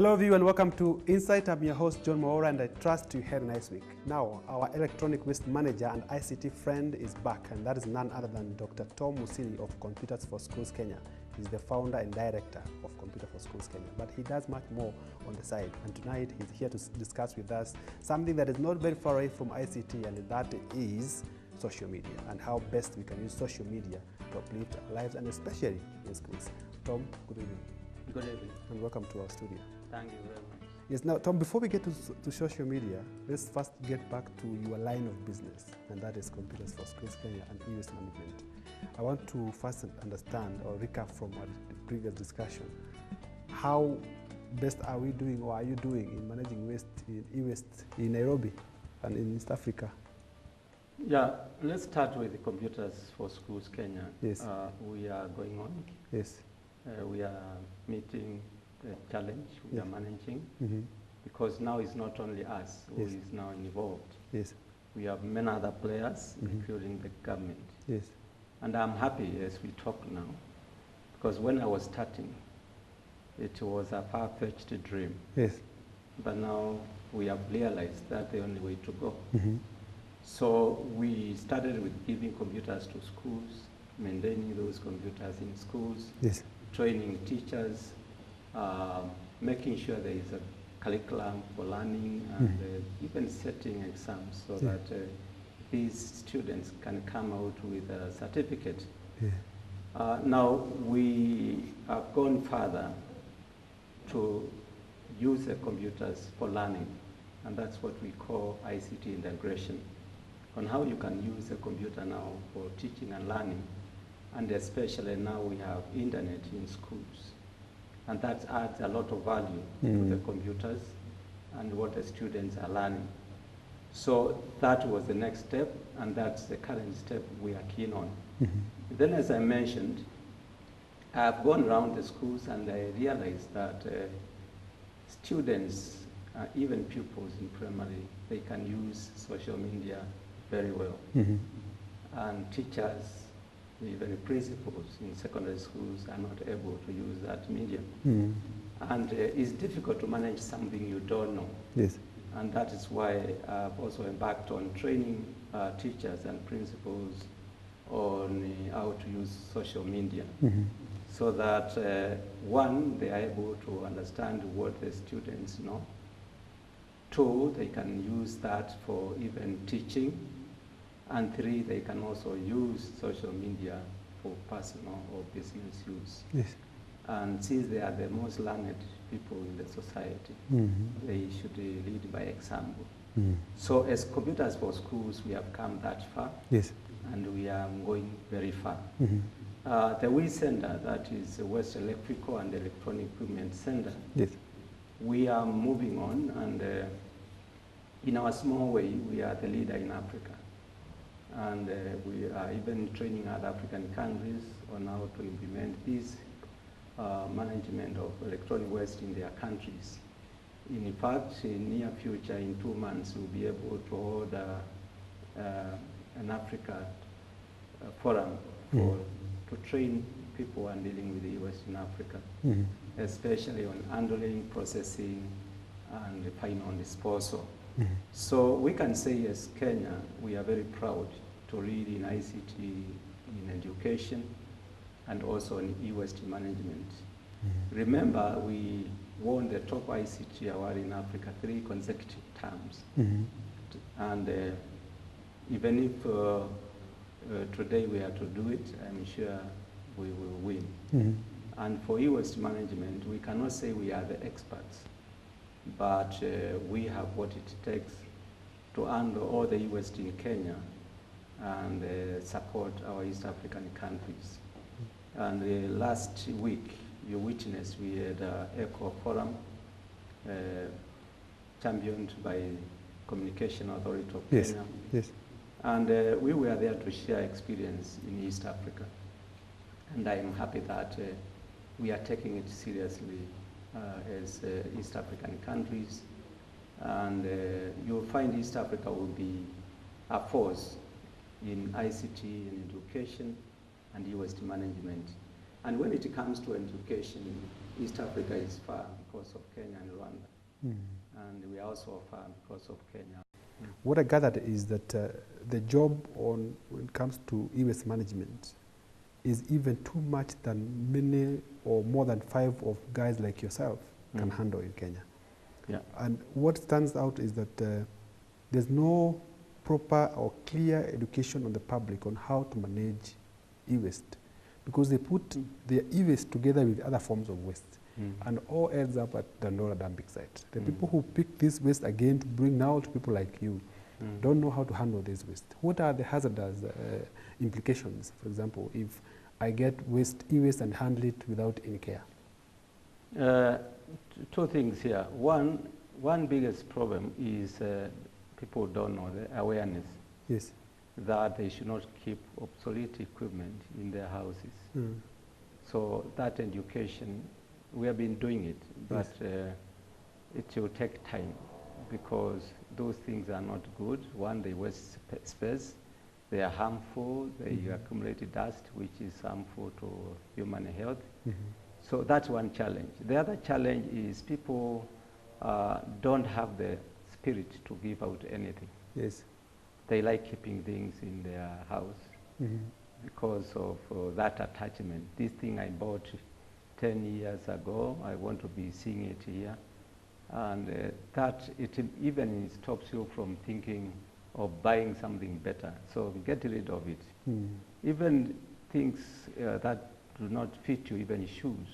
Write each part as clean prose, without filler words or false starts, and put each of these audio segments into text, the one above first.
Hello everyone, and welcome to Insight. I'm your host John Maora and I trust you had a nice week. Now, our electronic waste manager and ICT friend is back, and that is none other than Dr. Tom Musili of Computers for Schools Kenya. He's the founder and director of Computer for Schools Kenya, but he does much more on the side. And tonight he's here to discuss with us something that is not very far away from ICT, and that is social media and how best we can use social media to uplift our lives, and especially in schools. Tom, good evening. Good evening. And welcome to our studio. Thank you very much. Yes, now Tom, before we get to social media, let's first get back to your line of business, and that is Computers for Schools Kenya and e-waste management. I want to first understand or recap from our previous discussion. How best are we doing, or are you doing, in managing waste in e-waste in Nairobi and in East Africa? Yeah, let's start with the Computers for Schools Kenya. Yes. We are going on. Yes. We are meeting the challenge we are managing, because now it's not only us who is now involved. Yes. We have many other players, including the government. Yes. And I'm happy as we talk now, because when I was starting, it was a far-fetched dream. Yes. But now we have realized that's the only way to go. So we started with giving computers to schools, maintaining those computers in schools, Yes. training teachers, making sure there is a curriculum for learning, and even setting exams so that these students can come out with a certificate. Yeah. Now we have gone further to use the computers for learning, and that's what we call ICT integration, on how you can use a computer now for teaching and learning. And especially now we have internet in schools, and that adds a lot of value to the computers and what the students are learning. So that was the next step, and that's the current step we are keen on. Then, as I mentioned, I've gone around the schools and I realized that students, even pupils in primary, they can use social media very well. And teachers, even principals in secondary schools, are not able to use that medium. And it's difficult to manage something you don't know. Yes. And that is why I've also embarked on training teachers and principals on how to use social media, so that one, they are able to understand what the students know. Two, they can use that for even teaching. And three, they can also use social media for personal or business use. Yes. And since they are the most learned people in the society, they should lead by example. So as Computers for Schools, we have come that far. Yes. And we are going very far. The WE Center, that is the West Electrical and Electronic Equipment Center, Yes. we are moving on, and in our small way, we are the leader in Africa. And we are even training other African countries on how to implement this management of electronic waste in their countries. In fact, in the near future, in 2 months, we'll be able to hold an Africa forum to train people on dealing with the waste in Africa, especially on handling, processing, and final disposal. So we can say, as Kenya, we are very proud to lead in ICT in education and also in e-waste management. Remember, we won the top ICT award in Africa 3 consecutive terms. And even if today we are to do it, I'm sure we will win. And for e-waste management, we cannot say we are the experts, but we have what it takes to handle all the e-waste in Kenya and support our East African countries. And last week, you witnessed, we had an Eco Forum championed by Communication Authority of Kenya. Yes. And we were there to share experience in East Africa. And I am happy that we are taking it seriously as East African countries. And you'll find East Africa will be a force in ICT, in education, and e-waste management. And when it comes to education, East Africa is far because of Kenya and Rwanda. And we are also far because of Kenya. What I gathered is that the job when it comes to e-waste management is even too much than many or more than 5 of guys like yourself can handle in Kenya. Yeah. And what stands out is that there's no proper or clear education on the public on how to manage e-waste, because they put their e-waste together with other forms of waste. And all ends up at the Dandora dumping site. The people who pick this waste again to bring now to people like you don't know how to handle this waste. What are the hazardous implications, for example, if I get e-waste and handle it without any care? Two things here. One biggest problem is people don't know the awareness. Yes. That they should not keep obsolete equipment in their houses. So that education, we have been doing it, but it will take time because those things are not good. One, they waste space, they are harmful, they accumulate dust, which is harmful to human health. So that's one challenge. The other challenge is people don't have the spirit to give out anything. Yes. They like keeping things in their house because of that attachment. This thing I bought 10 years ago, I want to be seeing it here. And that it even stops you from thinking of buying something better. So get rid of it. Even things that do not fit you, even shoes,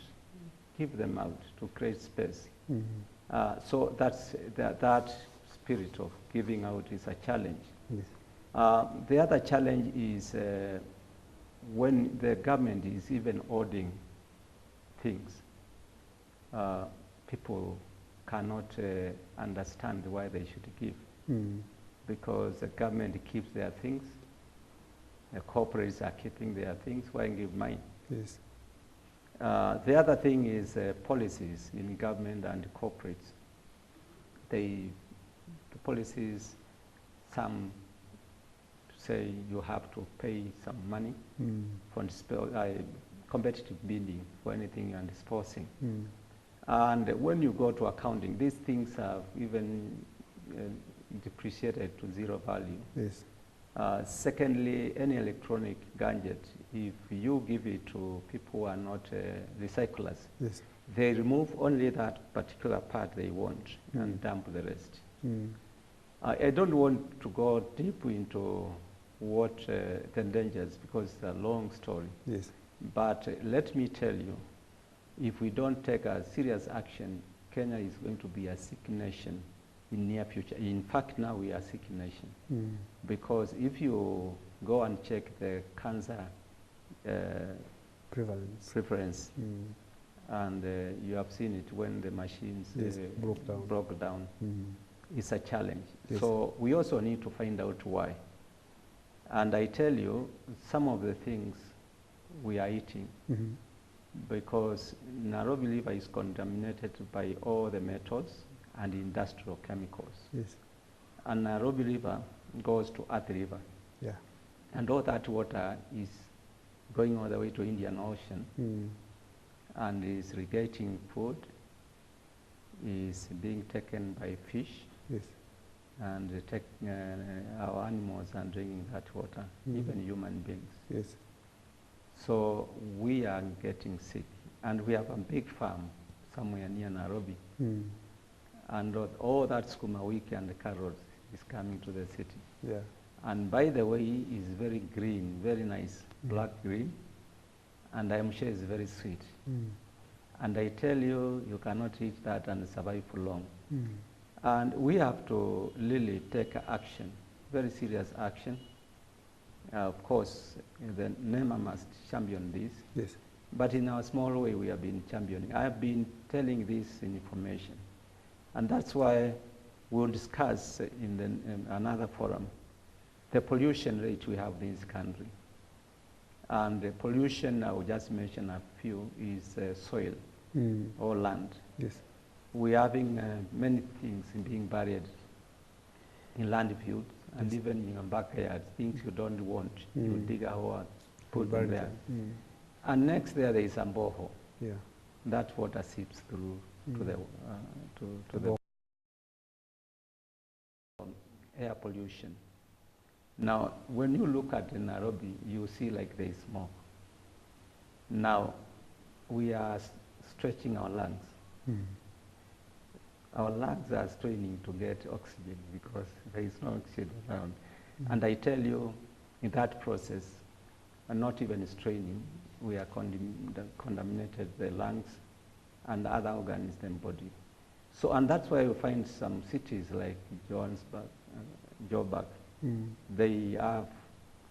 give them out to create space. So that's that spirit of giving out is a challenge. Yes. The other challenge is when the government is even ordering things, people cannot understand why they should give. Because the government keeps their things, the corporates are keeping their things, why give mine? Yes. The other thing is policies in government and corporates. The policies, some say you have to pay some money for competitive bidding for anything you're disposing. And when you go to accounting, these things are even depreciated to zero value. Yes. Secondly, any electronic gadget, if you give it to people who are not recyclers, Yes. they remove only that particular part they want and dump the rest. I don't want to go deep into what the dangers, because it's a long story. Yes. But let me tell you, if we don't take a serious action, Kenya is going to be a sick nation in near future. In fact, now we are a sick nation. Because if you go and check the cancer prevalence, and you have seen it when the machines broke down. It's a challenge. Yes. So we also need to find out why. And I tell you, some of the things we are eating, because Nairobi River is contaminated by all the metals and industrial chemicals. Yes. And Nairobi River goes to Athi River. Yeah. And all that water is going all the way to Indian Ocean and is irrigating food, is being taken by fish. Yes. And our animals are drinking that water, even human beings. Yes. So we are getting sick. And we have a big farm somewhere near Nairobi. And all that skuma wiki and the carrots is coming to the city. Yeah. And by the way, it's very green, very nice, black green. And I'm sure it's very sweet. And I tell you, you cannot eat that and survive for long. And we have to really take action, very serious action. Of course, the NEMA must champion this. Yes. But in our small way, we have been championing. I have been telling this information. And that's why we'll discuss in another forum the pollution rate we have in this country. And the pollution, I will just mention a few, is soil or land. Yes. We are having many things being buried in landfills and even in your backyard, things you don't want. You dig a hole, put them there. And next there is a borehole. Yeah. That water seeps through to the to the air pollution. Now, when you look at Nairobi, you see like there is smoke. Now, we are stretching our lungs. Our lungs are straining to get oxygen because there is no oxygen around. And I tell you, in that process, and not even straining, we are contaminated the lungs and other organs in the body. So, and that's why you find some cities like Joburg, they have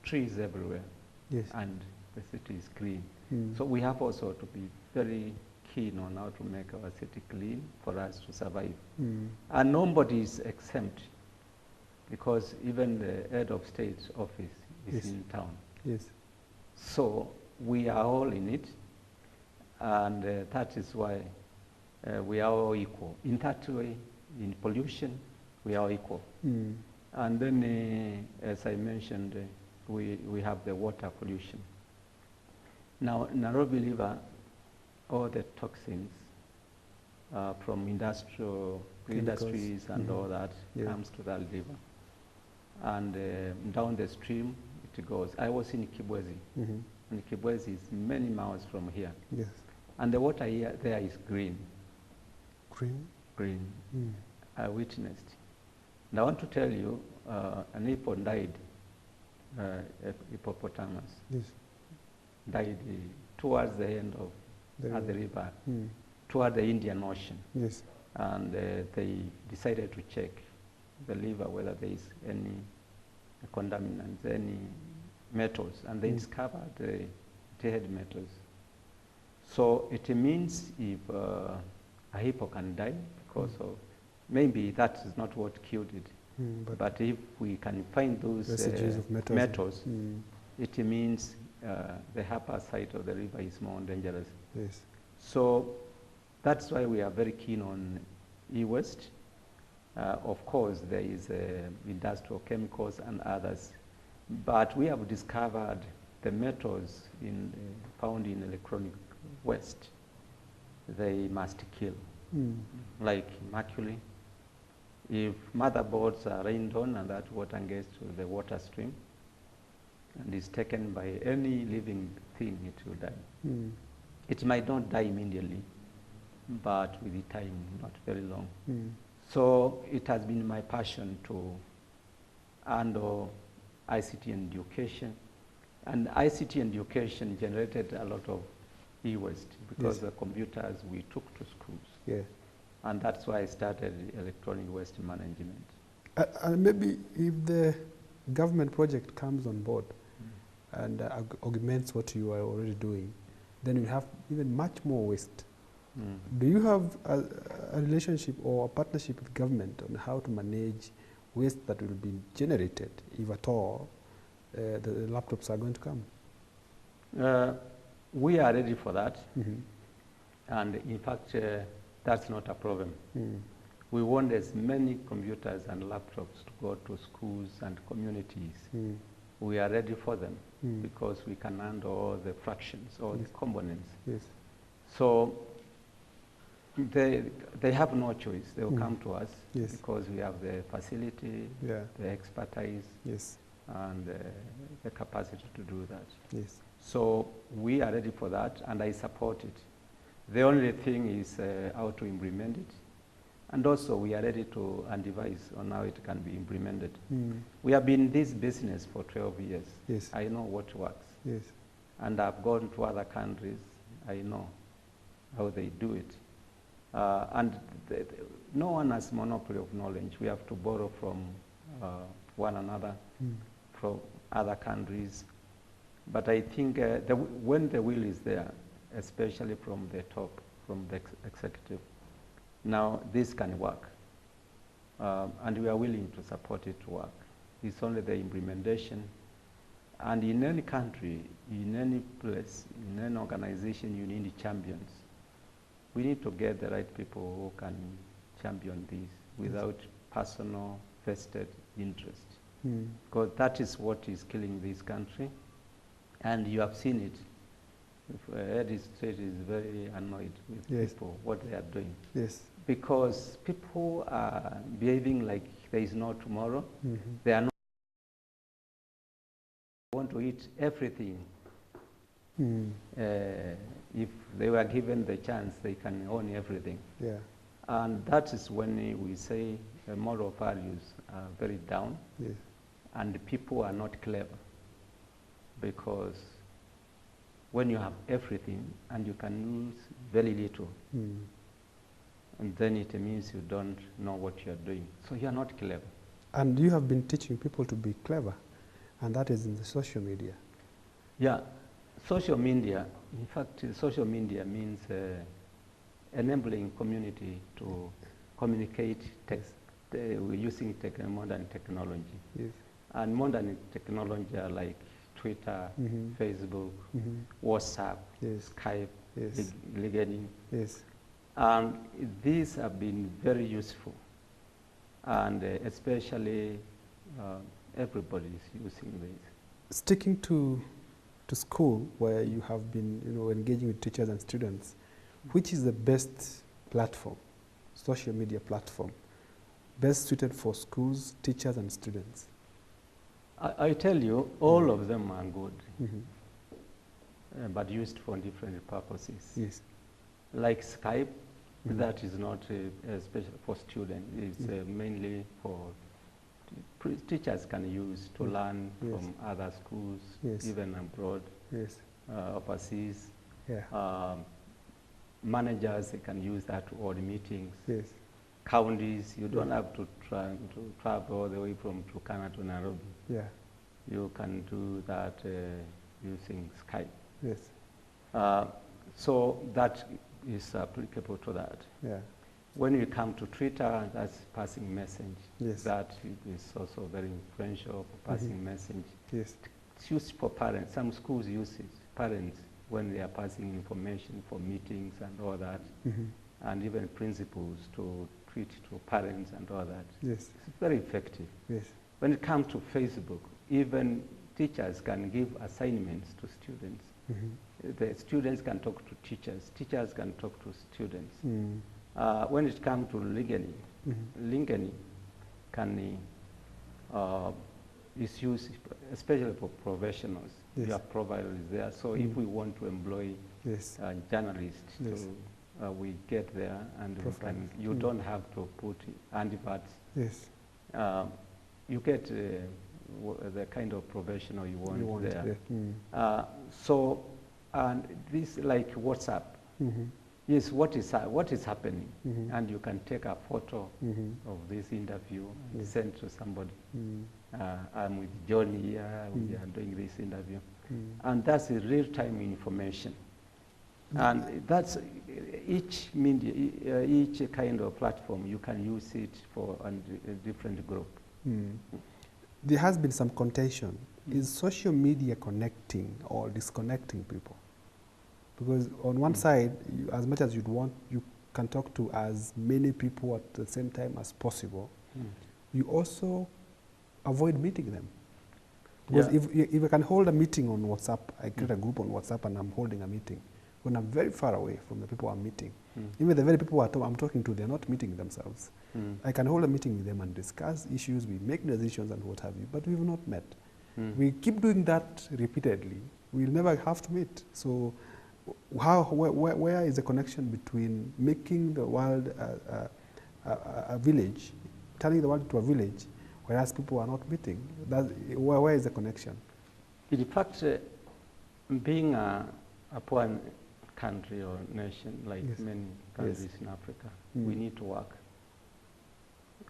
trees everywhere, Yes. and the city is clean. So we have also to be very keen on how to make our city clean for us to survive. And nobody is exempt, because even the head of state office is Yes. in town. Yes. So we are all in it, and that is why we are all equal. In that way, in pollution, we are equal. And then, as I mentioned, we have the water pollution. Now, Nairobi River, all the toxins from industrial industries and all that comes to that river. And down the stream it goes. I was in Kibwezi, and Kibwezi is many miles from here. Yes. And the water here, there is green. Green? Green. I witnessed. And I want to tell you, an hippo died, hippopotamus. Yes. Died towards the end of the river, toward the Indian Ocean. Yes. And they decided to check the liver whether there is any contaminants, any metals, and they discovered they had metals. So it means if a hippo can die because of, maybe that is not what killed it, but if we can find those residues of metals, it means the upper side of the river is more dangerous. Yes. So that's why we are very keen on e-waste. Of course, there is industrial chemicals and others, but we have discovered the metals found in electronic waste. They must kill, like mercury. If motherboards are rained on and that water gets to the water stream and is taken by any living thing, it will die. It might not die immediately, but with the time, not very long. So it has been my passion to handle ICT and education. And ICT and education generated a lot of e-waste because the computers we took to schools. Yeah. And that's why I started electronic waste management. And maybe if the government project comes on board and augments what you are already doing, then you have even much more waste. Do you have a relationship or a partnership with government on how to manage waste that will be generated, if at all, the laptops are going to come? We are ready for that. And in fact, that's not a problem. We want as many computers and laptops to go to schools and communities. We are ready for them because we can handle all the fractions, all the components. Yes. So they have no choice. They will come to us because we have the facility, the expertise, and the capacity to do that. Yes. So we are ready for that, and I support it. The only thing is how to implement it. And also we are ready to advise on how it can be implemented. We have been in this business for 12 years. Yes. I know what works. Yes. And I've gone to other countries. I know how they do it. And no one has monopoly of knowledge. We have to borrow from one another, from other countries. But I think when the will is there, especially from the top, from the executive, now this can work. And we are willing to support it to work. It's only the implementation. And in any country, in any place, in any organization, you need champions. We need to get the right people who can champion this without personal vested interest. Because that is what is killing this country. And you have seen it. Head state is very annoyed with Yes. people, what they are doing. Yes. Because people are behaving like there is no tomorrow. Mm-hmm. They are not want to eat everything. Mm. If they were given the chance, they can own everything. Yeah. And that is when we say moral values are very down, Yes. and people are not clever. Because when you have everything and you can use very little, and then it means you don't know what you're doing. So you're not clever. And you have been teaching people to be clever, and that is in the social media. Yeah, social media, in fact, social media means enabling community to communicate using modern technology. Yes. And modern technology are like Twitter, Facebook, WhatsApp, Yes. Skype, Yes. LinkedIn. Yes. And these have been very useful. And especially everybody is using this. Sticking to school, where you have been, engaging with teachers and students, which is the best platform, social media platform, best suited for schools, teachers, and students? I tell you, all of them are good, Mm-hmm. but used for different purposes. Yes. Like Skype, that is not special for students. It's mainly for teachers can use to learn from other schools, even abroad, overseas. Yeah. Managers, they can use that to hold meetings. Yes. Counties, you don't have to travel all the way from Turkana to Nairobi. Yeah. You can do that using Skype. Yes. So that is applicable to that. Yeah. When you come to Twitter, that's passing message. Yes. That is also very influential for passing message. Yes. It's used for parents. Some schools use it, parents, when they are passing information for meetings and all that. And even principals to tweet to parents and all that. Yes. It's very effective. Yes. When it comes to Facebook, even teachers can give assignments to students. The students can talk to teachers. Teachers can talk to students. When it comes to LinkedIn can is used especially for professionals. Yes. Your provider is there. So if we want to employ journalists, we get there, and you don't have to put adverts. Yes. You get the kind of professional you want there. Yeah. So, and this like WhatsApp. Yes, what is happening, and you can take a photo of this interview and send to somebody. I'm with Johnny here. We are doing this interview, and that's real-time information. And that's each media, each kind of platform, you can use it for a different group. There has been some contention. Is social media connecting or disconnecting people? Because on one side, as much as you'd want, you can talk to as many people at the same time as possible. You also avoid meeting them. Because if I can hold a meeting on WhatsApp, I create a group on WhatsApp and I'm holding a meeting, when I'm very far away from the people I'm meeting. Even the very people I'm talking to, they're not meeting themselves. I can hold a meeting with them and discuss issues, we make decisions and what have you, but we've not met. We keep doing that repeatedly, we'll never have to meet. So where is the connection between making the world a village, turning the world into a village, whereas people are not meeting? Where is the connection? In fact, being a poor country or nation, like many countries in Africa, we need to work.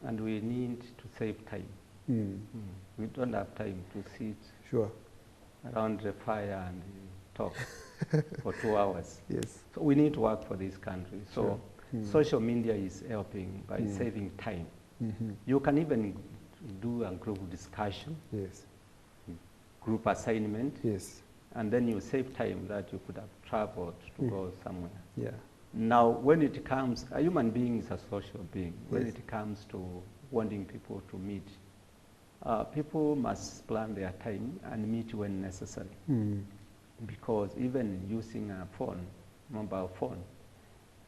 And we need to save time. We don't have time to sit around the fire and talk for 2 hours. Yes. So we need to work for this country. So social media is helping by saving time. You can even do a group discussion, group assignment, and then you save time that you could have traveled to go somewhere. Yeah. Now, when it comes, a human being is a social being. When it comes to wanting people to meet, people must plan their time and meet when necessary. because even using a phone, mobile phone,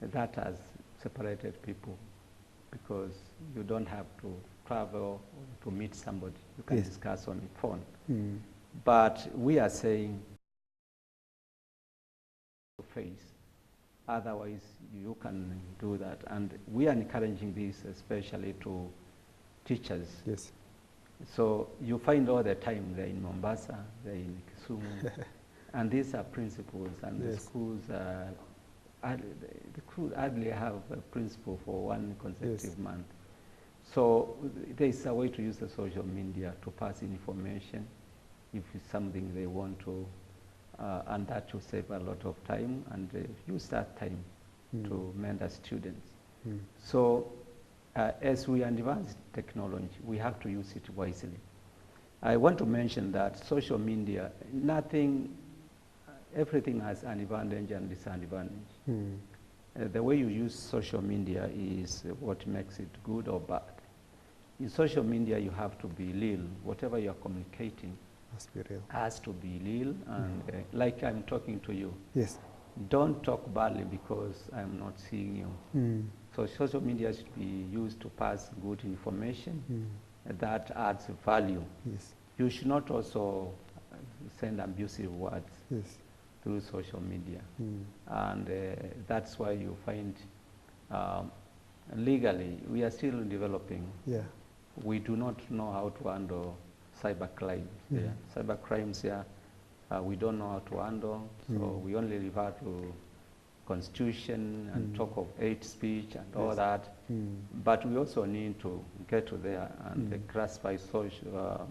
that has separated people, because you don't have to travel to meet somebody. You can discuss on the phone. But we are saying face. Otherwise, you can do that. And we are encouraging this especially to teachers. Yes. So you find all the time they're in Mombasa, they're in Kisumu, and these are principals, and the schools could hardly have a principal for one consecutive month. So there is a way to use the social media to pass information if it's something they want to, and that will save a lot of time, and use that time to mentor students. So as we advance technology, we have to use it wisely. I want to mention that social media, everything has an advantage and disadvantage. The way you use social media is what makes it good or bad. In social media, you have to be real. Whatever you're communicating has to be real. And like I'm talking to you, don't talk badly because I'm not seeing you. So social media should be used to pass good information that adds value. You should not also send abusive words through social media. And that's why you find legally, we are still developing. We do not know how to handle cyber crimes. Cyber crimes here, we don't know how to handle, so we only refer to Constitution and talk of hate speech and all that. But we also need to get to there and classify social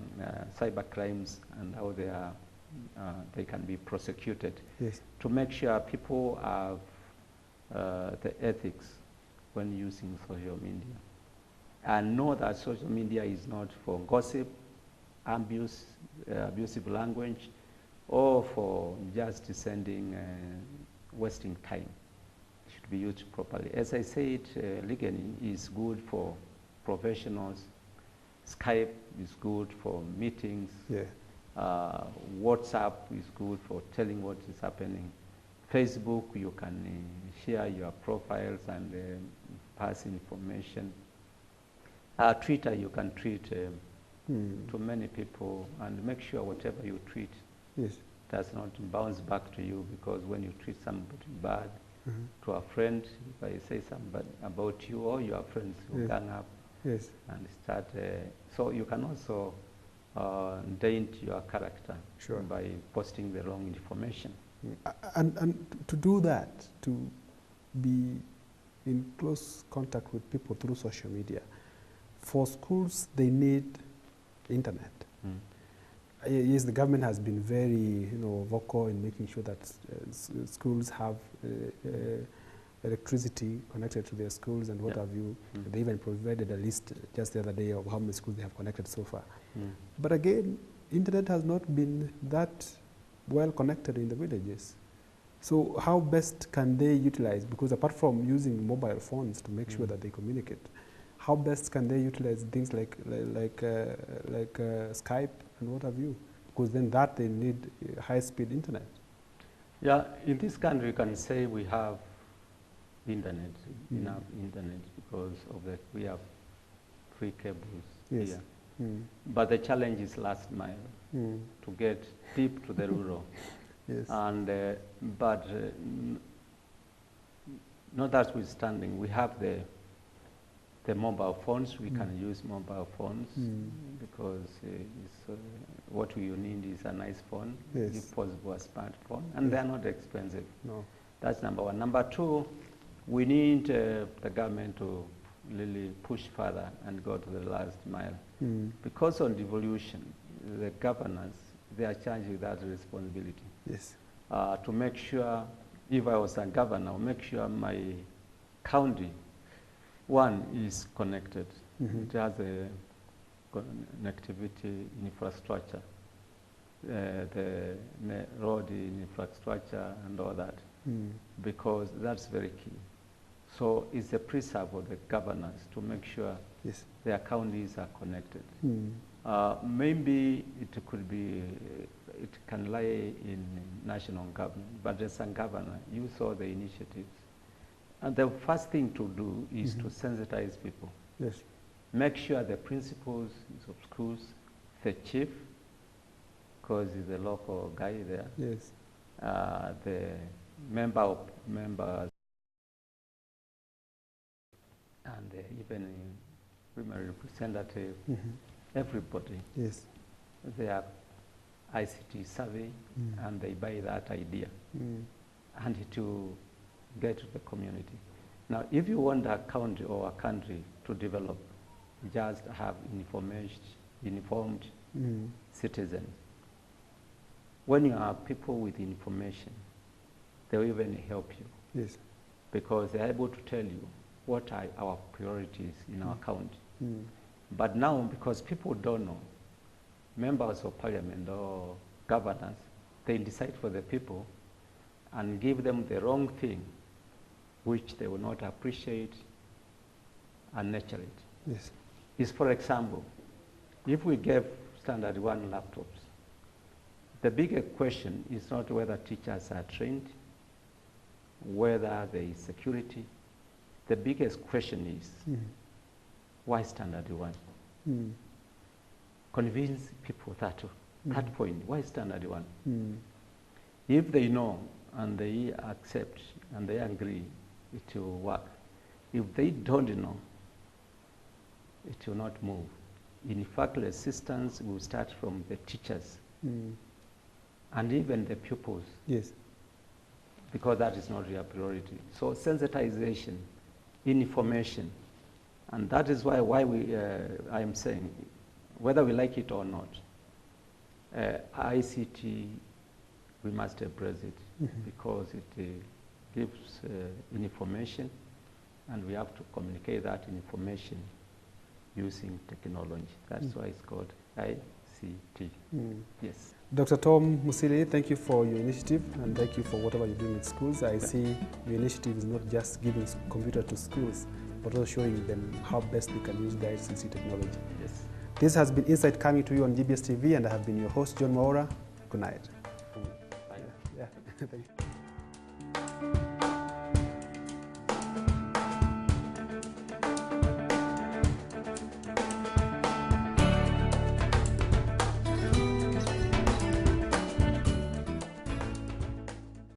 cyber crimes and how they can be prosecuted to make sure people have the ethics when using social media, and know that social media is not for gossip, abusive language, or for just sending wasting time. It should be used properly. As I said, LinkedIn is good for professionals. Skype is good for meetings. WhatsApp is good for telling what is happening. Facebook, you can share your profiles and pass information. Twitter, you can tweet to many people and make sure whatever you tweet does not bounce back to you, because when you treat somebody bad to a friend, if I say something about you, or your friends will gang up and start. So you can also dent your character by posting the wrong information. And to do that, to be in close contact with people through social media, for schools, they need internet. Yes, the government has been very, vocal in making sure that schools have electricity connected to their schools and what have you. They even provided a list just the other day of how many schools they have connected so far. But again, internet has not been that well connected in the villages. So how best can they utilize, because apart from using mobile phones to make sure that they communicate, how best can they utilize things like Skype and what have you? Because then that they need high-speed internet. Yeah, in this country, you can say we have internet, enough internet, because of that we have free cables here. But the challenge is last mile to get deep to the rural. And not notwithstanding, we have the mobile phones. We can use mobile phones because what you need is a nice phone, if possible a smartphone, and they're not expensive. That's number one. Number two, we need the government to really push further and go to the last mile. Because on devolution, the governors, they are charged with that responsibility. To make sure, if I was a governor, I'll make sure my county, one, is connected. It has a connectivity infrastructure, the road infrastructure and all that, because that's very key. So it's a preserve of the governors to make sure their counties are connected. Maybe it could be, it can lie in national government, but as a governor, you saw the initiatives. And the first thing to do is to sensitize people. Yes. Make sure the principals of schools, the chief, because he's a local guy there. Yes. The members, and even women representative, everybody. Yes. They are ICT savvy, and they buy that idea, and to get to the community. Now, if you want a county or a country to develop, just have informed citizens. When you have people with information, they will even help you. Yes. Because they're able to tell you what are our priorities in our county. But now, because people don't know, members of parliament or governors, they decide for the people and give them the wrong thing, which they will not appreciate and nurture it. Yes. Is, for example, if we gave standard 1 laptops, the bigger question is not whether teachers are trained, whether there is security. The biggest question is, why standard 1? Convince people that point, why standard 1? If they know and they accept and they agree, it will work. If they don't know, it will not move. In fact, the assistance will start from the teachers and even the pupils. Yes. Because that is not their priority. So sensitization, information, and that is why I am saying, whether we like it or not, ICT, we must embrace it because it gives information, and we have to communicate that information using technology. That's why it's called ICT. Yes. Dr. Tom Musili, thank you for your initiative and thank you for whatever you're doing in schools. I see your initiative is not just giving computer to schools, but also showing them how best they can use the ICT technology. Yes. This has been Insight coming to you on GBS TV, and I have been your host, John Maura. Good night. Bye. Yeah. Thank you.